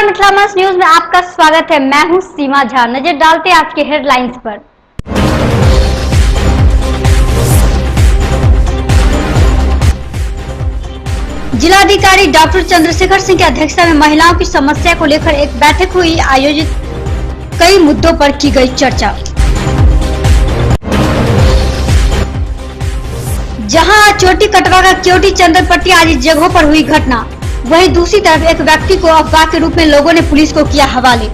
मिथिला मंच न्यूज में आपका स्वागत है। मैं हूं सीमा झा। नजर डालते हैं आज के हेडलाइंस पर। जिलाधिकारी डॉक्टर चंद्रशेखर सिंह की अध्यक्षता में महिलाओं की समस्या को लेकर एक बैठक हुई। आयोजित कई मुद्दों पर की गई चर्चा। जहां चोटी कटवा का क्योटी चंदरपट्टी आदि जगहों पर हुई घटना, वहीं दूसरी तरफ एक व्यक्ति को अफवाह के रूप में लोगों ने पुलिस को किया हवाले।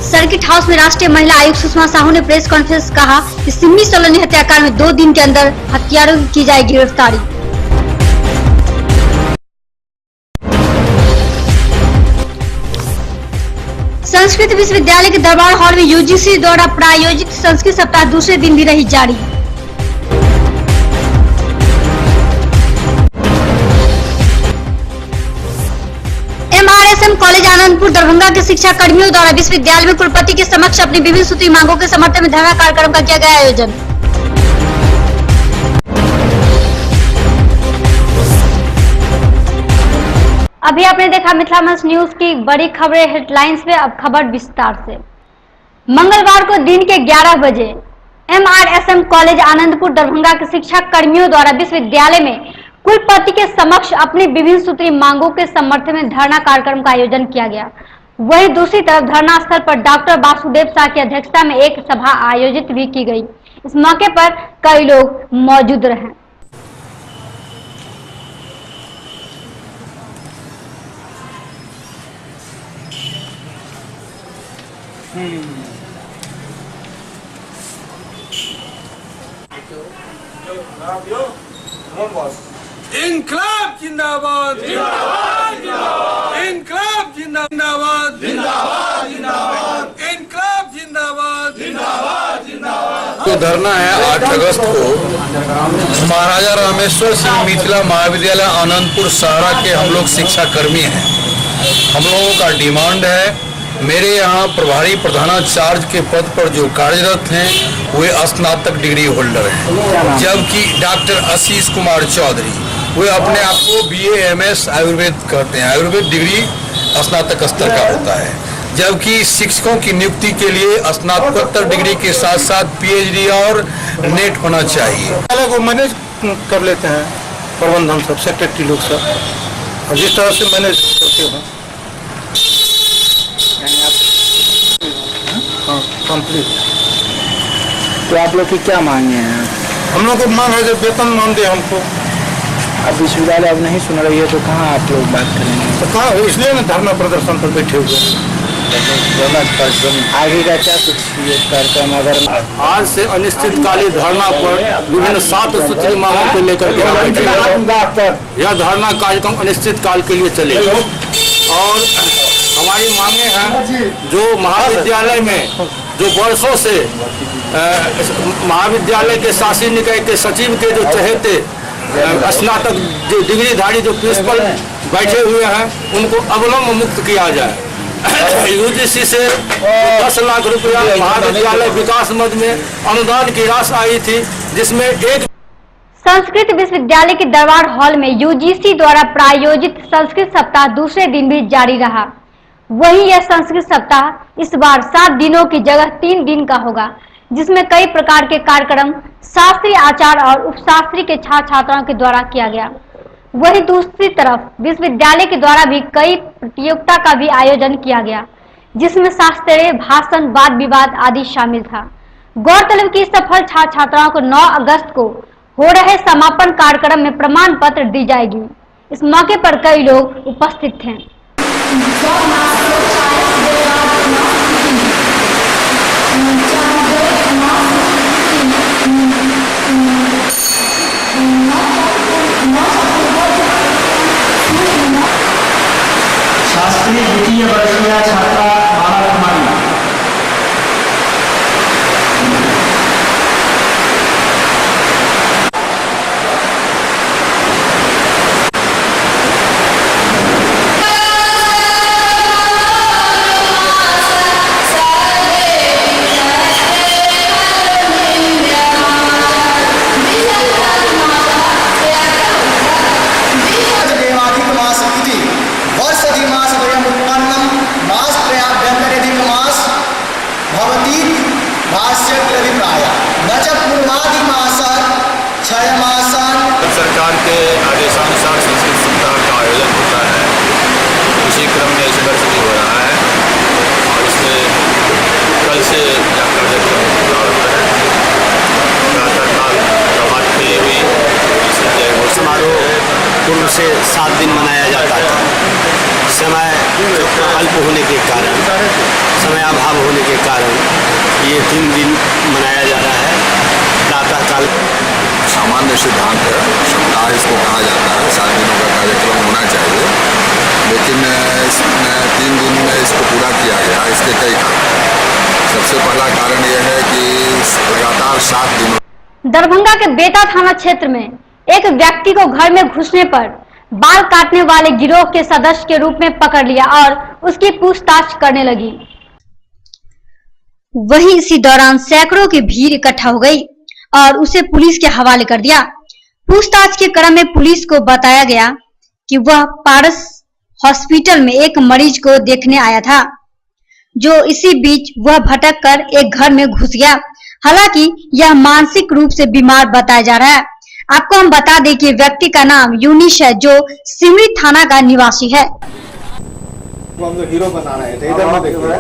सर्किट हाउस में राष्ट्रीय महिला आयुक्त सुषमा साहू ने प्रेस कॉन्फ्रेंस कहा कि सिम्मी सोलनी हत्याकांड में 2 दिन के अंदर हत्यारों की जाएगी गिरफ्तारी। संस्कृत विश्वविद्यालय के दरबार हॉल में यूजीसी द्वारा प्रायोजित संस्कृत सप्ताह दूसरे दिन भी रही जारी। एमआरएसएम कॉलेज आनंदपुर दरभंगा के शिक्षा कर्मियों द्वारा विश्वविद्यालय में कुलपति के समक्ष अपनी विभिन्न सूत्री मांगों के समर्थन में धरना कार्यक्रम का किया गया आयोजन। अभी आपने देखा मिथिला मंच न्यूज की बड़ी खबरें हेडलाइंस में। अब खबर विस्तार से। मंगलवार को दिन के 11 बजे एमआरएसएम कॉलेज आनंदपुर दरभंगा के शिक्षा कर्मियों द्वारा विश्वविद्यालय में कुलपति के समक्ष अपनी विभिन्न सूत्री मांगों के समर्थन में धरना कार्यक्रम का आयोजन किया गया। वहीं दूसरी तरफ धरना स्थल पर डॉक्टर वासुदेव शाह की अध्यक्षता में एक सभा आयोजित भी की गई। इस मौके पर कई लोग मौजूद रहे। इनकलाब जिंदाबाद जिंदाबाद जिंदाबाद, इनकलाब जिंदाबाद जिंदाबाद जिंदाबाद, इनकलाब जिंदाबाद जिंदाबाद जिंदाबाद। जो धरना है 8 अगस्त को महाराजा रामेश्वर सिंह मिथिला महाविद्यालय आनंदपुर सहारा के हम लोग शिक्षा कर्मी हैं। हम लोगों का डिमांड है, मेरे यहाँ प्रभारी प्रधानाचार्य के पद पर जो कार्यरत हैं वे स्नातक डिग्री होल्डर हैं, जबकि डॉक्टर आशीष कुमार चौधरी वे अपने आप को बीए एमएस आयुर्वेद कहते हैं। आयुर्वेद डिग्री स्नातक स्तर का होता है, जबकि शिक्षकों की नियुक्ति के लिए स्नातकोत्तर डिग्री के साथ साथ पीएचडी और नेट होना चाहिए। अलग वो मैनेज कर लेते हैं प्रबंधन सब, सेक्रेटरी लोग सब, और जिस तरह से मैनेज करते हैं कंप्लीट। तो आप लोग की क्या मांगे हैं? हम लोग को मांग है कि वेतन मान दे हमको। अब विश्वविद्यालय अब नहीं सुन रही है तो कहाँ आप लोग बात करेंगे? तो कहाँ, इसलिए ना धरना प्रदर्शन पर बैठे हुए। आगे का क्या कुछ ये कार्यक्रम? अगर आज से अनिश्चितकालीन धरना पर विभिन्न 7 सूत्री मांगों को लेकर के यह धरना कार्यक्रम अनिश्चित काल के लिए चलेगा। और हमारी मांगे हैं, जो महाविद्यालय में जो वर्षों से महाविद्यालय के शासी निकाय के सचिव के जो चहेते स्नातक डिग्रीधारी जो प्रिंसिपल बैठे हुए हैं उनको अवलंब मुक्त किया जाए। यूजीसी से 10 लाख रुपया महाविद्यालय विकास मद में अनुदान की राशि आई थी, जिसमें एक संस्कृत विश्वविद्यालय के दरबार हॉल में यूजीसी द्वारा प्रायोजित संस्कृत सप्ताह दूसरे दिन भी जारी रहा। वहीं यह संस्कृत सप्ताह इस बार 7 दिनों की जगह 3 दिन का होगा, जिसमें कई प्रकार के कार्यक्रम शास्त्रीय आचार्य और उपशास्त्री के छात्र छात्राओं के द्वारा किया गया। वहीं दूसरी तरफ विश्वविद्यालय के द्वारा भी कई प्रतियोगिता का भी आयोजन किया गया, जिसमें शास्त्रीय भाषण, वाद विवाद आदि शामिल था। गौरतलब की सफल छात्र छात्राओं को 9 अगस्त को हो रहे समापन कार्यक्रम में प्रमाण पत्र दी जाएगी। इस मौके पर कई लोग उपस्थित थे। शास्त्रीय द्वितीय वर्षीय छात्रा माला कुमारी। देवाधिक सरकार के आदेशानुसार संस्कृत सप्ताह का आयोजन होता है। इसी क्रम में इस वर्ष भी हो रहा है और इसमें कल से यह कार्यक्रम प्रारंभ है। प्रातःकाल प्रभात फेरी हुई, समारोह पूर्व से 7 दिन मनाया जाता था। समय अल्प होने के कारण, समय अभाव होने के कारण ये 3 दिन मनाया जा रहा है। प्रातःकाल सामान्य सिद्धांत है, सप्ताह इसको कहा जाता है। 7 दिनों का कार्यक्रम होना चाहिए, लेकिन इसमें 3 दिन में इसको पूरा किया गया। इसके कई कारण। सबसे पहला कारण यह है कि लगातार 7 दिनों दरभंगा के बेता थाना क्षेत्र में एक व्यक्ति को घर में घुसने पर बाल काटने वाले गिरोह के सदस्य के रूप में पकड़ लिया और उसकी पूछताछ करने लगी। वहीं इसी दौरान सैकड़ों की भीड़ इकट्ठा हो गई और उसे पुलिस के हवाले कर दिया। पूछताछ के क्रम में पुलिस को बताया गया कि वह पारस हॉस्पिटल में एक मरीज को देखने आया था, जो इसी बीच वह भटक कर एक घर में घुस गया। हालांकि यह मानसिक रूप से बीमार बताया जा रहा है। आपको हम बता दें कि व्यक्ति का नाम यूनिश है, जो सिमरी थाना का निवासी है। हम तो हीरो बना रहे थे, इधर मत देखिए,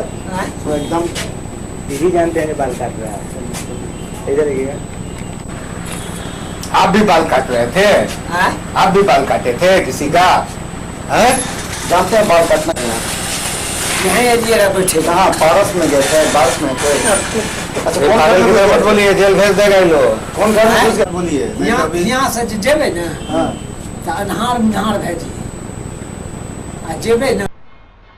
तो एकदम यही जानते हैं बाल काट रहा है। इधर देखिए, आप भी बाल काट रहे थे? आप भी बाल काटे थे किसी का? जानते हैं बाल काटना? नहीं बैठे कहाँ पारस में गए थे, बारस में थे। अच्छा, कौन मत बोलिए, जेल भेज देगा ये लोग। कौन घर में घुस गया बोलिए? यहाँ से जेबे ना तो अनहार भेजिए जेबे ना।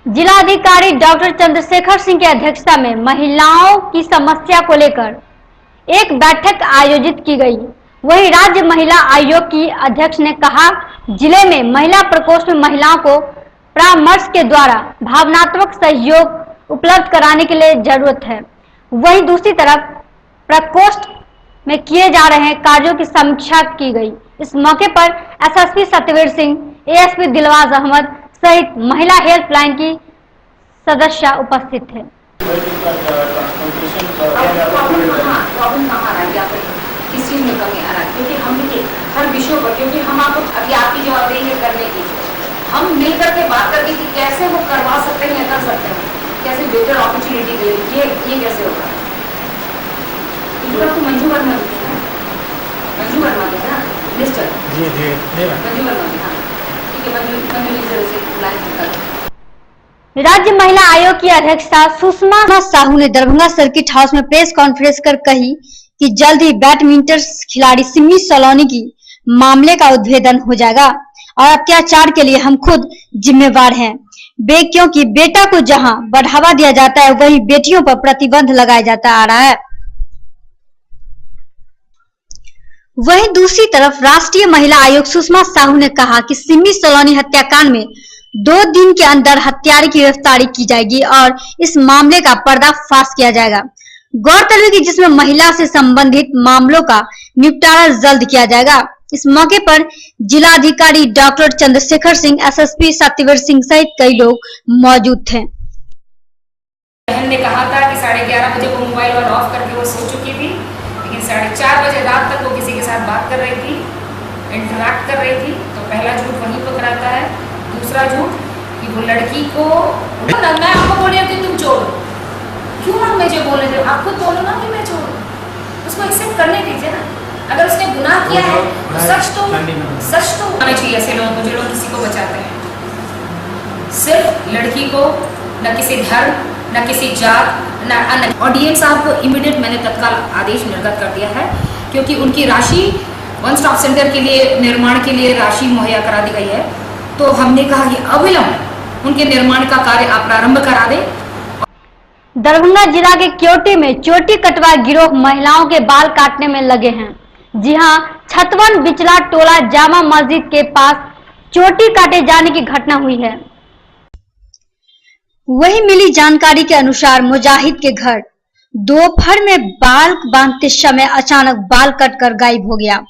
जिलाधिकारी डॉक्टर चंद्रशेखर सिंह की अध्यक्षता में महिलाओं की समस्या को लेकर एक बैठक आयोजित की गई। वहीं राज्य महिला आयोग की अध्यक्ष ने कहा, जिले में महिला प्रकोष्ठ में महिलाओं को परामर्श के द्वारा भावनात्मक सहयोग उपलब्ध कराने के लिए जरूरत है। वहीं दूसरी तरफ प्रकोष्ठ में किए जा रहे कार्यों की समीक्षा की गई। इस मौके पर एसएसपी सत्यवीर सिंह, एएसपी दिलवाज अहमद सहित महिला हेल्पलाइन की सदस्य उपस्थित थे। किस चीज में कमी आ रहा है, क्योंकि हम हर विषयों पर, क्योंकि हम आपको अभी आपकी जवाबदेही है करने की, हम मिलकर के बात करके कि कैसे वो करवा सकते हैं, कर सकते हैं, कैसे बेटर अपॉर्चुनिटी दे, ये कैसे होगा। तो मंजू वर्मा देगा मिनिस्टर जी मंजू वर्मा, हाँ ठीक है, मंजू से प्लान कर। राज्य महिला आयोग की अध्यक्षा सुषमा साहू ने दरभंगा सर्किट हाउस में प्रेस कॉन्फ्रेंस कर कही कि जल्द ही बैडमिंटन खिलाड़ी सिमी सलोनी की मामले का उद्भेदन हो जाएगा और अत्याचार के लिए हम खुद जिम्मेवार हैं। क्योंकि बेटा को जहां बढ़ावा दिया जाता है, वहीं बेटियों पर प्रतिबंध लगाया जाता आ रहा है। वहीं दूसरी तरफ राष्ट्रीय महिला आयोग सुषमा साहू ने कहा कि सिमी सलोनी हत्याकांड में 2 दिन के अंदर हत्यारे की गिरफ्तारी की जाएगी और इस मामले का पर्दाफाश किया जाएगा। गौरतलब है कि जिसमें महिला से संबंधित मामलों का निपटारा जल्द किया जाएगा। इस मौके पर जिलाधिकारी डॉक्टर चंद्रशेखर सिंह, एसएसपी सत्यवीर सिंह सहित कई लोग मौजूद थे। बहन ने कहा था कि 11:30 बजे वो मोबाइल ऑफ करके वो सो चुकी थी, लेकिन 4:30 बजे रात तक वो किसी के साथ बात कर रही थी, इंटरैक्ट कर रही थी। तो पहला झूठ वहीं पकड़ाता है। दूसरा झूठ कि वो लड़की को मैं आपको बोल रही हूँ कि तुम चोर, क्यों हम मुझे बोल रहे थे, आप खुद बोलो ना कि मैं चोर, उसको एक्सेप्ट करने दीजिए ना। अगर उसने गुनाह किया है तो सच तो होना चाहिए ऐसे लोगों को जो लोग किसी को बचाते हैं। सिर्फ लड़की को न किसी धर्म, न किसी जात, न अन्य। और डीएम साहब को इमीडिएट मैंने तत्काल आदेश निर्गत कर दिया है, क्योंकि उनकी राशि वन स्टॉप सेंटर के लिए निर्माण के लिए राशि मुहैया करा दी गई है। तो हमने कहा कि अविलंब उनके निर्माण का कार्य आप प्रारंभ करा दें। दरभंगा जिला के क्योटी में चोटी कटवा गिरोह महिलाओं के बाल काटने में लगे हैं। जी हां, छतवन बिचला टोला जामा मस्जिद के पास चोटी काटे जाने की घटना हुई है। वही मिली जानकारी के अनुसार मुजाहिद के घर दोपहर में बाल बांधते समय अचानक बाल कटकर गायब हो गया।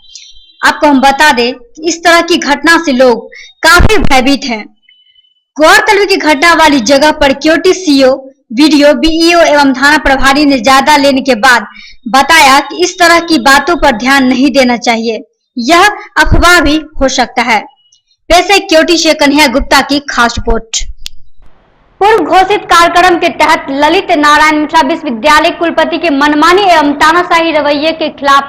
आपको हम बता दें, इस तरह की घटना से लोग काफी भयभीत हैं। गौरतलब की घटना वाली जगह पर क्योटी सीओ, वीडियो, बीईओ एवं थाना प्रभारी ने जायजा लेने के बाद बताया कि इस तरह की बातों पर ध्यान नहीं देना चाहिए। यह अफवाह भी हो सकता है। पेश है क्योटी से कन्हैया गुप्ता की खास रिपोर्ट। पूर्व घोषित कार्यक्रम के तहत ललित नारायण मिथिला विश्वविद्यालय कुलपति के मनमानी एवं तानाशाही रवैये के खिलाफ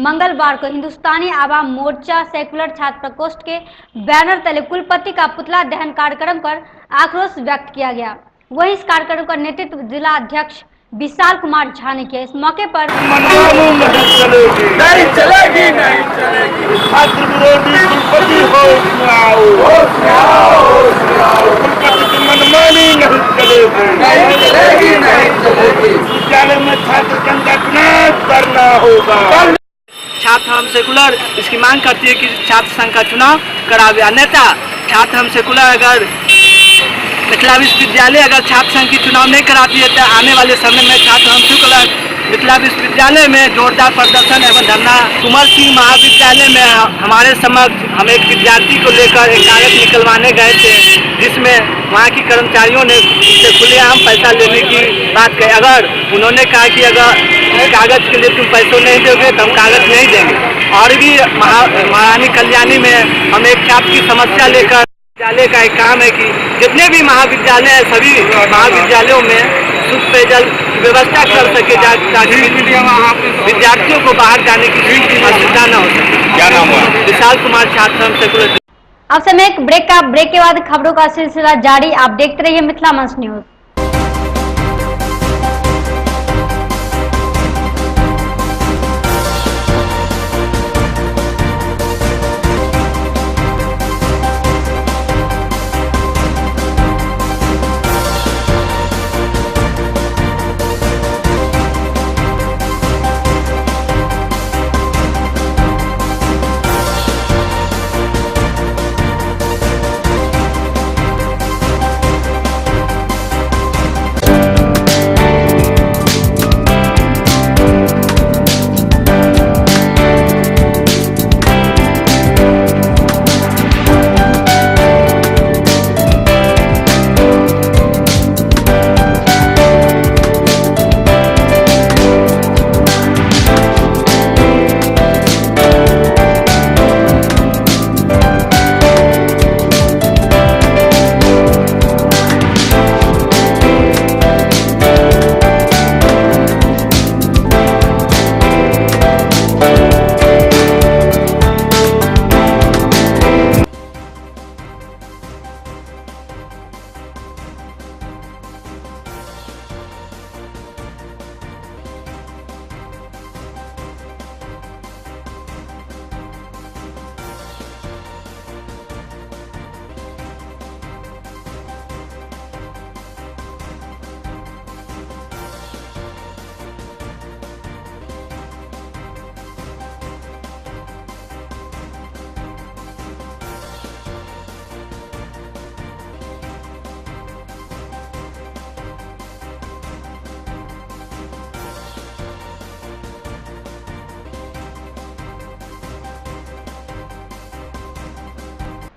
मंगलवार को हिंदुस्तानी आवाम मोर्चा सेकुलर छात्र प्रकोष्ठ के बैनर तले कुलपति का पुतला दहन कार्यक्रम पर आक्रोश व्यक्त किया गया। वहीं इस कार्यक्रम का नेतृत्व जिला अध्यक्ष विशाल कुमार झा ने किया। इस मौके पर छात्र हम सेकुलर इसकी मांग करती है कि छात्र संघ का चुनाव करावे, अन्यथा छात्र हम सेकुलर अगर मिथिला विश्वविद्यालय अगर छात्र संघ की चुनाव नहीं कराती है तो आने वाले समय में छात्र हम सेकुलर मिथिला विश्वविद्यालय में जोरदार प्रदर्शन एवं धरना। कुंवर सिंह महाविद्यालय में हमारे समक्ष हम एक विद्यार्थी को लेकर एक कागज निकलवाने गए थे, जिसमें वहाँ की कर्मचारियों ने उससे खुलेआम पैसा लेने की बात कही। अगर उन्होंने कहा कि अगर कागज के लिए तुम पैसे नहीं दोगे तो हम कागज नहीं देंगे। और भी महारानी कल्याणी में हम एक छात्र की समस्या लेकर विद्यालय का एक काम है कि जितने भी महाविद्यालय हैं सभी महाविद्यालयों में शुद्ध पेयजल व्यवस्था कर सके ताकि विद्यार्थियों को बाहर जाने की असुविधा न हो सके। क्या नाम हुआ? विशाल कुमार, छात्र हम सेकुलर। अब समय एक ब्रेक के बाद खबरों का सिलसिला जारी। आप देखते रहिए मिथिला मंच न्यूज।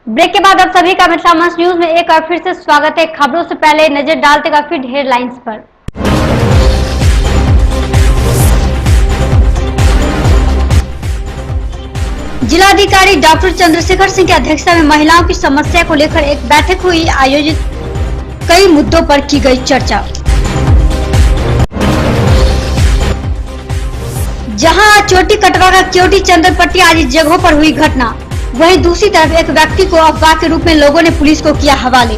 ब्रेक के बाद आप सभी का मिथिला मंच न्यूज में एक बार फिर से स्वागत है। खबरों से पहले नजर डालते का फिर हेडलाइंस पर। जिलाधिकारी डॉक्टर चंद्रशेखर सिंह की अध्यक्षता में महिलाओं की समस्या को लेकर एक बैठक हुई आयोजित। कई मुद्दों पर की गई चर्चा। जहां चोटी कटवा का क्योटी चंद्रपट्टी आदि जगहों पर हुई घटना, वहीं दूसरी तरफ एक व्यक्ति को अफवाह के रूप में लोगों ने पुलिस को किया हवाले।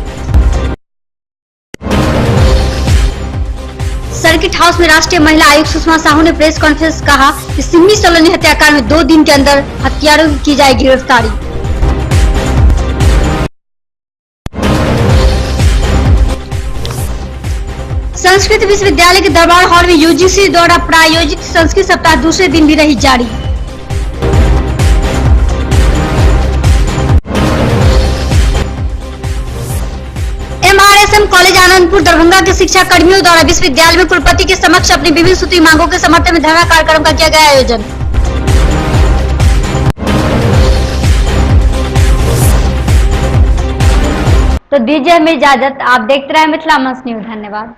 सर्किट हाउस में राष्ट्रीय महिला आयुक्त सुषमा साहू ने प्रेस कॉन्फ्रेंस कहा कि सिम्मी सलोनी हत्याकांड में 2 दिन के अंदर हत्यारों की जाए गिरफ्तारी। संस्कृत विश्वविद्यालय के दरबार हॉल में यूजीसी द्वारा प्रायोजित संस्कृत सप्ताह दूसरे दिन भी रही जारी। एमआरएसएम कॉलेज आनंदपुर दरभंगा के शिक्षा कर्मियों द्वारा विश्वविद्यालय में कुलपति के समक्ष अपनी विभिन्न सूत्री मांगों के समर्थन में धरना कार्यक्रम का किया गया आयोजन। तो दीजिए हमें इजाजत। आप देखते रहे मिथिला मंच न्यूज। धन्यवाद।